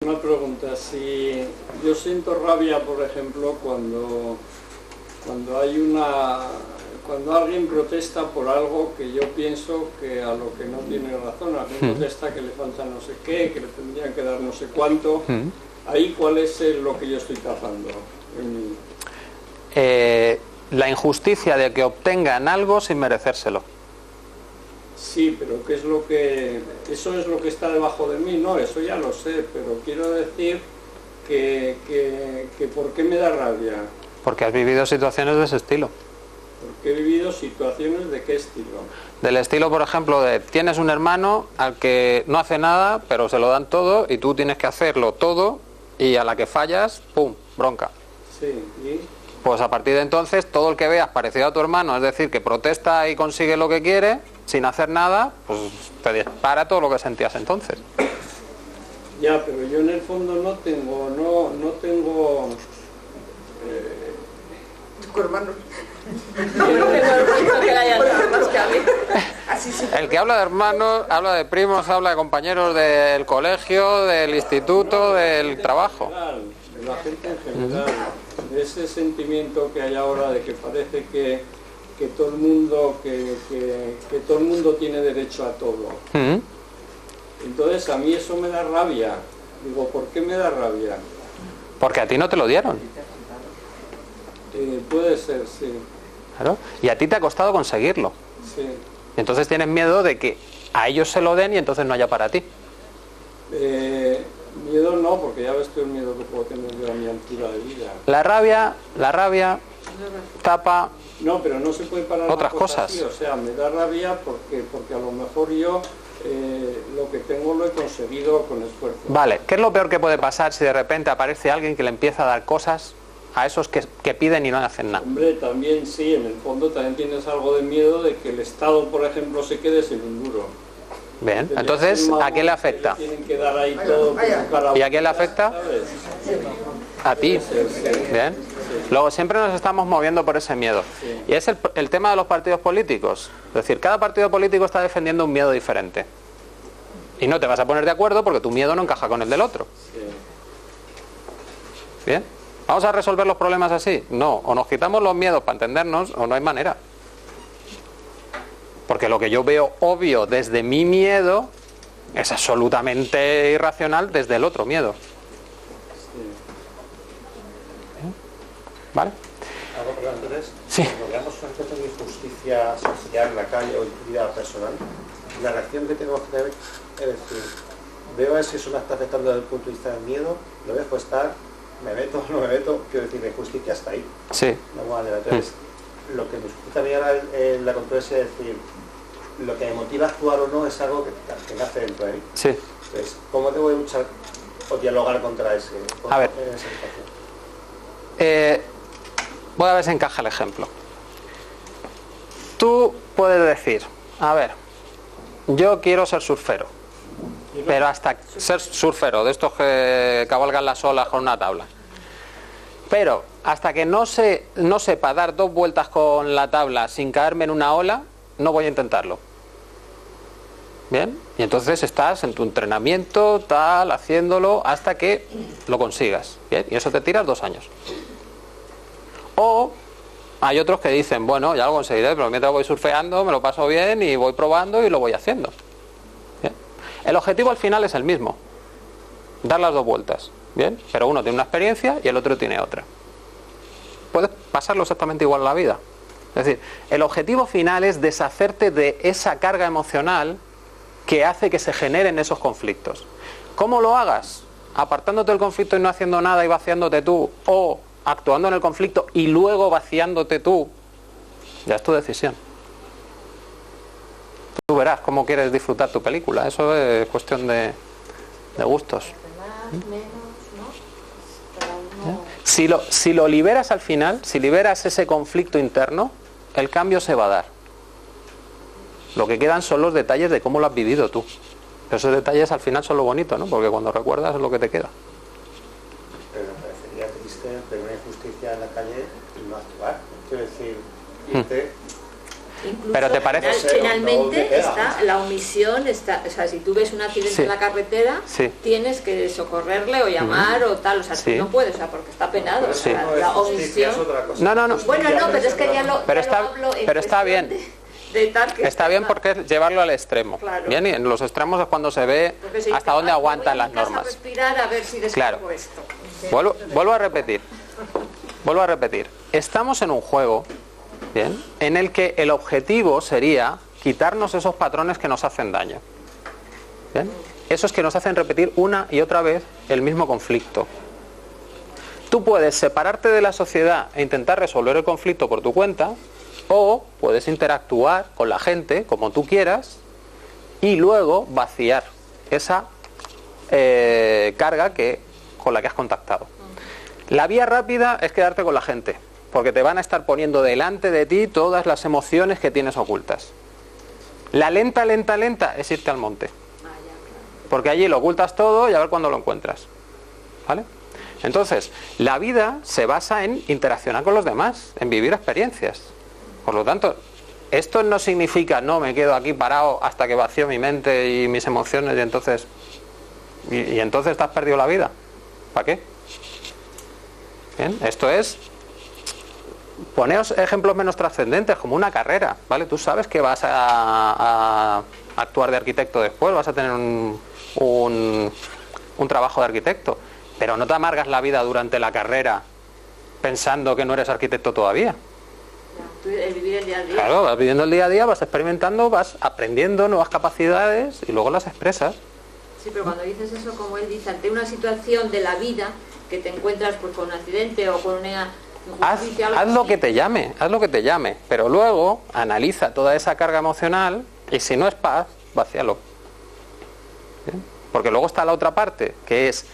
Una pregunta, si yo siento rabia, por ejemplo, cuando alguien protesta por algo que yo pienso que a lo que no tiene razón, alguien protesta que le falta no sé qué, que le tendrían que dar no sé cuánto, ahí ¿cuál es lo que yo estoy trazando? La injusticia de que obtengan algo sin merecérselo. Sí, pero ¿qué es lo que...? Eso es lo que está debajo de mí, no, eso ya lo sé, pero quiero decir que ¿por qué me da rabia? Porque has vivido situaciones de ese estilo. Porque he vivido situaciones de qué estilo. Del estilo, por ejemplo, de tienes un hermano al que no hace nada, pero se lo dan todo y tú tienes que hacerlo todo y a la que fallas, ¡pum!, bronca. Sí, ¿y? Pues a partir de entonces, todo el que veas parecido a tu hermano, es decir, que protesta y consigue lo que quiere, sin hacer nada, pues te dispara todo lo que sentías entonces. Ya, pero yo en el fondo no tengo hermanos. El que habla de hermanos, habla de primos, habla de compañeros del colegio, del instituto, del trabajo. De la gente en general, de ese sentimiento que hay ahora de que parece que todo el mundo que todo el mundo tiene derecho a todo. Entonces a mí eso me da rabia. Digo, ¿por qué me da rabia? Porque a ti no te lo dieron. Puede ser, sí. Claro. Y a ti te ha costado conseguirlo. Sí. Entonces tienes miedo de que a ellos se lo den y entonces no haya para ti. Miedo no, porque ya ves tú el miedo que puedo tener yo a mi altura de vida. La rabia tapa no, pero no se puede parar otras una cosa cosas. Así. O sea, me da rabia porque a lo mejor yo lo que tengo lo he conseguido con esfuerzo. Vale, ¿qué es lo peor que puede pasar si de repente aparece alguien que le empieza a dar cosas a esos que piden y no hacen nada? Hombre, también sí, en el fondo también tienes algo de miedo de que el Estado, por ejemplo, se quede sin un duro. Bien, entonces, ¿a qué le afecta? Tienen que dar ahí todo ¿Y a quién le afecta? ¿Sabes? A ti. Bien. Luego siempre nos estamos moviendo por ese miedo. Y es el tema de los partidos políticos. Es decir, cada partido político está defendiendo un miedo diferente. Y no te vas a poner de acuerdo porque tu miedo no encaja con el del otro. Bien. ¿Vamos a resolver los problemas así? No. O nos quitamos los miedos para entendernos o no hay manera. Porque lo que yo veo obvio desde mi miedo es absolutamente irracional desde el otro miedo. ¿Vale? Entonces, sí. Cuando veamos un aspecto de injusticia social en la calle o en tu vida personal, la reacción que tengo que tener es decir, veo a ver si eso me está afectando desde el punto de vista del miedo, lo dejo estar, me meto, no me meto, quiero decir, la injusticia está ahí. Sí. Entonces, lo que me suscita a mí ahora la controversia es decir, lo que me motiva a actuar o no es algo que nace dentro de mí. Sí. Entonces, ¿cómo debo luchar o dialogar contra esa situación? Voy a ver si encaja el ejemplo. Tú puedes decir, a ver, yo quiero ser surfero, pero hasta ser surfero, de estos que cabalgan las olas con una tabla. Pero hasta que no sepa dar 2 vueltas con la tabla sin caerme en una ola, no voy a intentarlo. Bien, y entonces estás en tu entrenamiento, tal, haciéndolo hasta que lo consigas. Bien, y eso te tiras 2 años. O hay otros que dicen, bueno, ya lo conseguiré, pero mientras voy surfeando me lo paso bien y voy probando y lo voy haciendo. Bien. El objetivo al final es el mismo, dar las 2 vueltas. Bien, pero uno tiene una experiencia y el otro tiene otra. Puedes pasarlo exactamente igual en la vida. Es decir, el objetivo final es deshacerte de esa carga emocional que hace que se generen esos conflictos. ¿Cómo lo hagas? Apartándote del conflicto y no haciendo nada y vaciándote tú, o actuando en el conflicto y luego vaciándote tú, ya es tu decisión. Tú verás cómo quieres disfrutar tu película, eso es cuestión de gustos. Si lo liberas al final, si liberas ese conflicto interno, el cambio se va a dar. Lo que quedan son los detalles de cómo lo has vivido tú. Pero esos detalles al final son lo bonito, ¿no? Porque cuando recuerdas es lo que te queda. Pero me parecería triste ver una injusticia en la calle y no actuar. Quiero decir, irte Incluso, pero ¿te parece? Finalmente está la omisión, está, o sea, si tú ves un accidente en la carretera, tienes que socorrerle o llamar o tal, o sea, tú no puedes, o sea, porque está penado, o sea, la omisión. No. Bueno, no, pero es que ya lo pero está bien. Está bien porque es llevarlo al extremo. Claro. Bien, y en los extremos es cuando se ve hasta dónde aguantan las normas. Respirar a ver si claro. Esto. Vuelvo a repetir. Estamos en un juego, bien, en el que el objetivo sería quitarnos esos patrones que nos hacen daño. ¿Bien? Esos que nos hacen repetir una y otra vez el mismo conflicto. Tú puedes separarte de la sociedad e intentar resolver el conflicto por tu cuenta, o puedes interactuar con la gente como tú quieras y luego vaciar esa carga con la que has contactado. La vía rápida es quedarte con la gente, porque te van a estar poniendo delante de ti todas las emociones que tienes ocultas. La lenta es irte al monte, porque allí lo ocultas todo y a ver cuándo lo encuentras. ¿Vale? Entonces, la vida se basa en interaccionar con los demás, en vivir experiencias. Por lo tanto, esto no significa no me quedo aquí parado hasta que vacío mi mente y mis emociones y entonces te has perdido la vida. ¿Para qué? Bien, esto es, poneos ejemplos menos trascendentes, como una carrera, ¿vale? Tú sabes que vas a actuar de arquitecto después, vas a tener un trabajo de arquitecto, pero no te amargas la vida durante la carrera pensando que no eres arquitecto todavía. El vivir el día a día. Claro, vas viviendo el día a día, vas experimentando, vas aprendiendo nuevas capacidades y luego las expresas. Sí, pero cuando dices eso, como él dice, ante una situación de la vida que te encuentras pues, con un accidente o con una injusticia... Haz lo que te llame, pero luego analiza toda esa carga emocional y si no es paz, vacíalo. ¿Bien? Porque luego está la otra parte, que es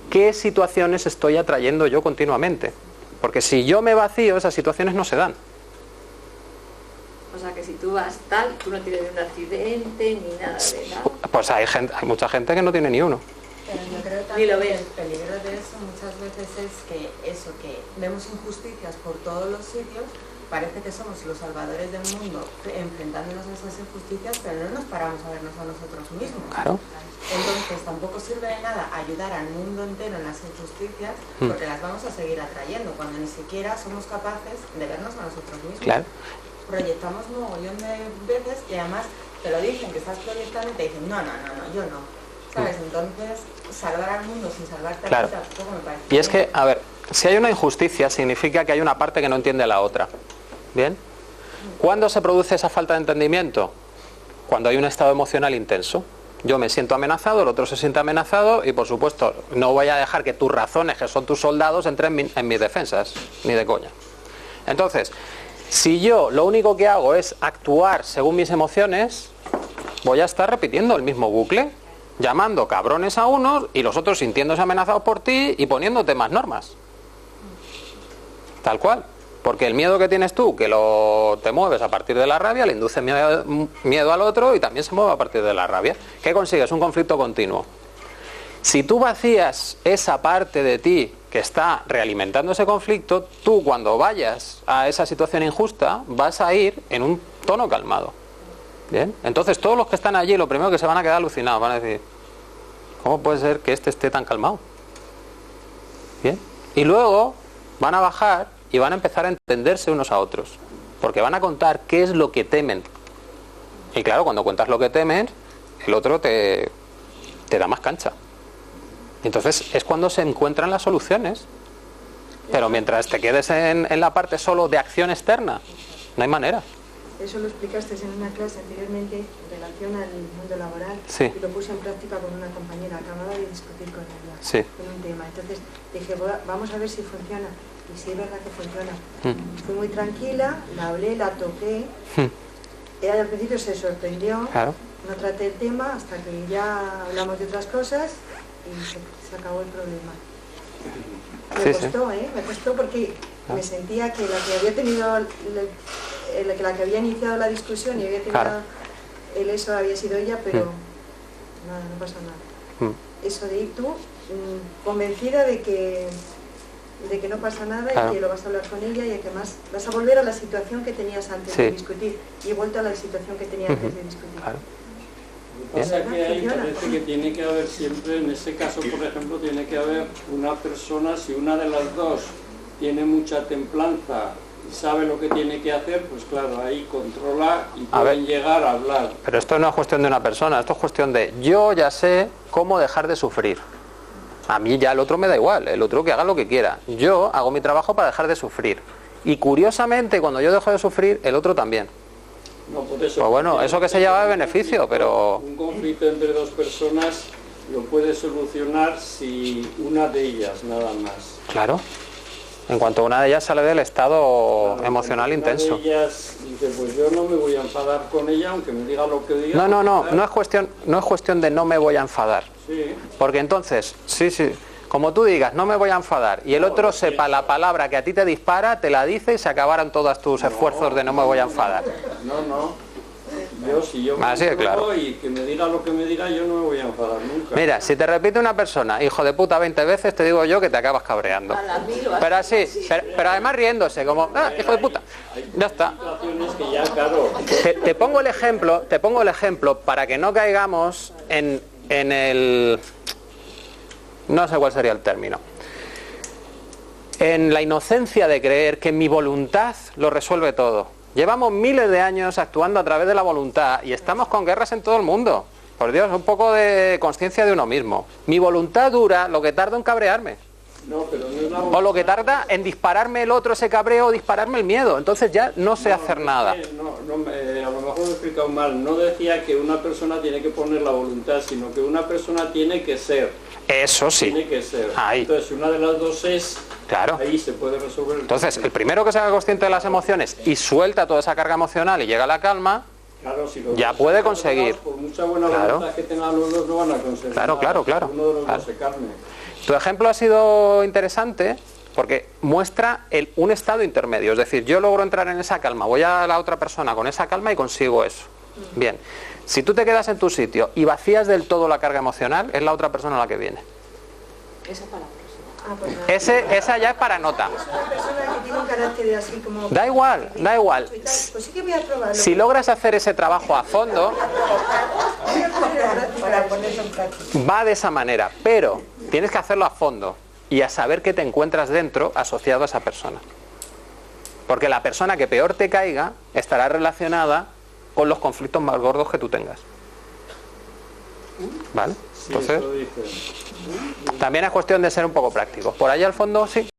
¿qué situaciones estoy atrayendo yo continuamente? Porque si yo me vacío, esas situaciones no se dan. O sea que si tú vas tal, tú no tienes un accidente ni nada de nada. Pues hay mucha gente que no tiene ni uno. Pero yo creo Ni lo también ves. que el peligro de eso muchas veces es que vemos injusticias por todos los sitios, parece que somos los salvadores del mundo enfrentándonos a esas injusticias, pero no nos paramos a vernos a nosotros mismos. Claro. Entonces tampoco sirve de nada ayudar al mundo entero en las injusticias porque las vamos a seguir atrayendo cuando ni siquiera somos capaces de vernos a nosotros mismos. Claro. Proyectamos un mogollón de veces y además te lo dicen que estás proyectando y te dicen no, yo no. ¿Sabes? Entonces, salvar al mundo sin salvarte a ti tampoco me parece. Y es que, a ver, si hay una injusticia significa que hay una parte que no entiende a la otra. ¿Bien? ¿Cuándo se produce esa falta de entendimiento? Cuando hay un estado emocional intenso. Yo me siento amenazado, el otro se siente amenazado y por supuesto no voy a dejar que tus razones, que son tus soldados, entren en mis defensas, ni de coña. Entonces, si yo lo único que hago es actuar según mis emociones, voy a estar repitiendo el mismo bucle, llamando cabrones a unos y los otros sintiéndose amenazados por ti y poniéndote más normas. Tal cual. Porque el miedo que tienes tú, que te mueves a partir de la rabia, le induce miedo al otro y también se mueve a partir de la rabia. ¿Qué consigues? Un conflicto continuo. Si tú vacías esa parte de ti que está realimentando ese conflicto, tú cuando vayas a esa situación injusta vas a ir en un tono calmado. ¿Bien? Entonces todos los que están allí lo primero que se van a quedar alucinados, van a decir, ¿cómo puede ser que este esté tan calmado? ¿Bien? Y luego van a bajar y van a empezar a entenderse unos a otros, porque van a contar qué es lo que temen. Y claro, cuando cuentas lo que temen, el otro te da más cancha. Entonces es cuando se encuentran las soluciones. Pero mientras te quedes en la parte solo de acción externa, no hay manera. Eso lo explicaste en una clase anteriormente en relación al mundo laboral. Sí. Y lo puse en práctica con una compañera, acababa de discutir con ella con un tema. Entonces dije, vamos a ver si funciona. Y sí es verdad que funciona. Fui muy tranquila, la hablé, la toqué. Ella al principio se sorprendió, no traté el tema hasta que ya hablamos de otras cosas y se acabó el problema. Me costó porque me sentía que la que había tenido la que había iniciado la discusión y había tenido eso había sido ella, pero nada, no pasa nada. Eso de ir tú convencida de que de que no pasa nada y que lo vas a hablar con ella y que más vas a volver a la situación que tenías antes de discutir. Y he vuelto a la situación que tenía antes de discutir. Lo que pasa es que ahí parece que tiene que haber siempre, en ese caso, por ejemplo, tiene que haber una persona, si una de las dos tiene mucha templanza y sabe lo que tiene que hacer, pues claro, ahí controla y pueden llegar a hablar. Pero esto no es cuestión de una persona, esto es cuestión de yo ya sé cómo dejar de sufrir. A mí ya el otro me da igual, el otro que haga lo que quiera. Yo hago mi trabajo para dejar de sufrir. Y curiosamente, cuando yo dejo de sufrir, el otro también. No, por eso, pues bueno, eso que se lleva de beneficio, pero... Un conflicto entre dos personas lo puede solucionar si una de ellas nada más. Claro. En cuanto una de ellas sale del estado emocional intenso. Una de ellas dice, pues yo no me voy a enfadar con ella, aunque me diga lo que diga. No es cuestión de no me voy a enfadar. Sí. Porque entonces, como tú digas, no me voy a enfadar, y el otro sepa la palabra que a ti te dispara, te la dice y se acabaron todos tus esfuerzos de no me voy a enfadar. No. Si yo claro. Y que me diga lo que me diga, yo no me voy a enfadar nunca. Mira, si te repite una persona, hijo de puta 20 veces, te digo yo que te acabas cabreando. Pero así, pero además riéndose, como, hijo de puta. Ya está. Te pongo el ejemplo para que no caigamos en el... No sé cuál sería el término. En la inocencia de creer que mi voluntad lo resuelve todo. Llevamos miles de años actuando a través de la voluntad y estamos con guerras en todo el mundo. Por Dios, un poco de conciencia de uno mismo. Mi voluntad dura lo que tarda en cabrearme. No, pero no es la voluntad. O lo que tarda en dispararme el otro ese cabreo o dispararme el miedo. Entonces ya no sé hacer nada. A lo mejor lo he explicado mal. No decía que una persona tiene que poner la voluntad, sino que una persona tiene que ser. Eso sí. Tiene que ser. Ahí. Entonces, si una de las dos es, claro, ahí se puede resolver. Entonces, el primero que se haga consciente de las emociones y suelta toda esa carga emocional y llega a la calma, claro, si los ya dos puede conseguir. Por mucha buena voluntad que tengan los dos, no van a conseguir. Claro. Uno de los dos se calme. Tu ejemplo ha sido interesante porque muestra un estado intermedio. Es decir, yo logro entrar en esa calma, voy a la otra persona con esa calma y consigo eso. Bien. Si tú te quedas en tu sitio y vacías del todo la carga emocional, es la otra persona la que viene. Esa para la próxima. Esa ya es para nota. Una persona que tiene un carácter así como... Da igual. Pues sí que voy a probarlo. Si logras hacer ese trabajo a fondo, va de esa manera. Pero tienes que hacerlo a fondo y a saber que te encuentras dentro asociado a esa persona. Porque la persona que peor te caiga estará relacionada con los conflictos más gordos que tú tengas. ¿Vale? Entonces, también es cuestión de ser un poco prácticos. Por ahí al fondo, sí.